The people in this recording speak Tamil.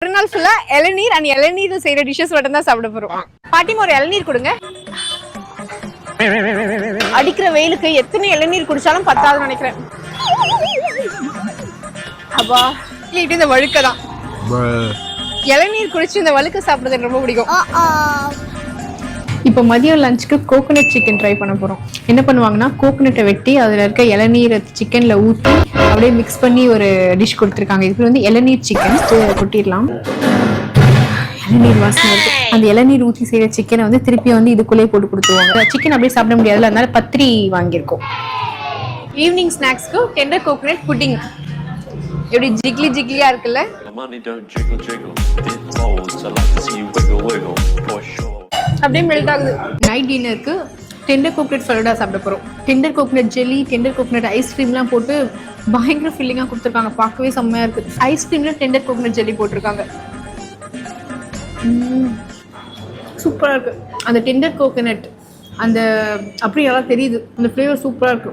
ஒரு நாள் ஃபுல்லா இளநீர் அண்ட் இளநீர் செய்யற டிஷஸ் மட்டும் தான் சாப்பிட போறோம். பாட்டிமா ஒரு இளநீர் கொடுங்க. அடிக்கிற வெயிலுக்கு எத்தனை இளநீர் குடிச்சாலும் பத்தாதுன்னு நினைக்கிறேன். அப்பா இந்த வழுக்கதான் இளநீர் குடிச்சு இந்த வழுக்க சாப்பிடுறது எனக்கு ரொம்ப பிடிக்கும். இப்போ மதியம் லஞ்சுக்கு கோகோனட் சிக்கன் ட்ரை பண்ண போறோம். என்ன பண்ணுவாங்கன்னா கோகோனட்டை வெட்டி அதுல இருக்க இளநீரை சிக்கன்ல ஊற்றி அப்படியே மிக்ஸ் பண்ணி ஒரு டிஷ் கொடுத்துருக்காங்க. இது வந்து இளநீர் சிக்கன் கொட்டிடலாம். இளநீர் வாசனை இருக்கு. அந்த இளநீர் ஊற்றி செய்யற சிக்கனை வந்து திருப்பி வந்து இதுக்குள்ளேயே போட்டு கொடுத்துருவாங்க. சிக்கன் அப்படியே சாப்பிட முடியாதுல, அதனால பத்திரி வாங்கியிருக்கோம். ஈவினிங் ஸ்நாக்ஸ்க்கு டெண்டர் கோகோனட் புட்டிங் எப்படி ஜிக்லி ஜிக்லியா இருக்குல்ல. அப்படியே மெல்ட் ஆகுது. நைட் டின்னருக்கு டெண்டர் கோகோனட் ஃபலூடா சாப்பிட போறோம். Tender coconut jelly, tender coconut ஐஸ்கிரீம்லாம் போட்டு பயங்கர ஃபில்லிங்கா கொடுத்துருக்காங்க. பார்க்கவே செம்மையா இருக்கு. ஐஸ்கிரீம்ல டெண்டர் கோகோனட் ஜெல்லி போட்டிருக்காங்க. சூப்பரா இருக்கு. அந்த டெண்டர் கோகோனட் அந்த அப்படி எல்லாம் தெரியுது. அந்த ஃப்ளேவர் சூப்பரா இருக்கு.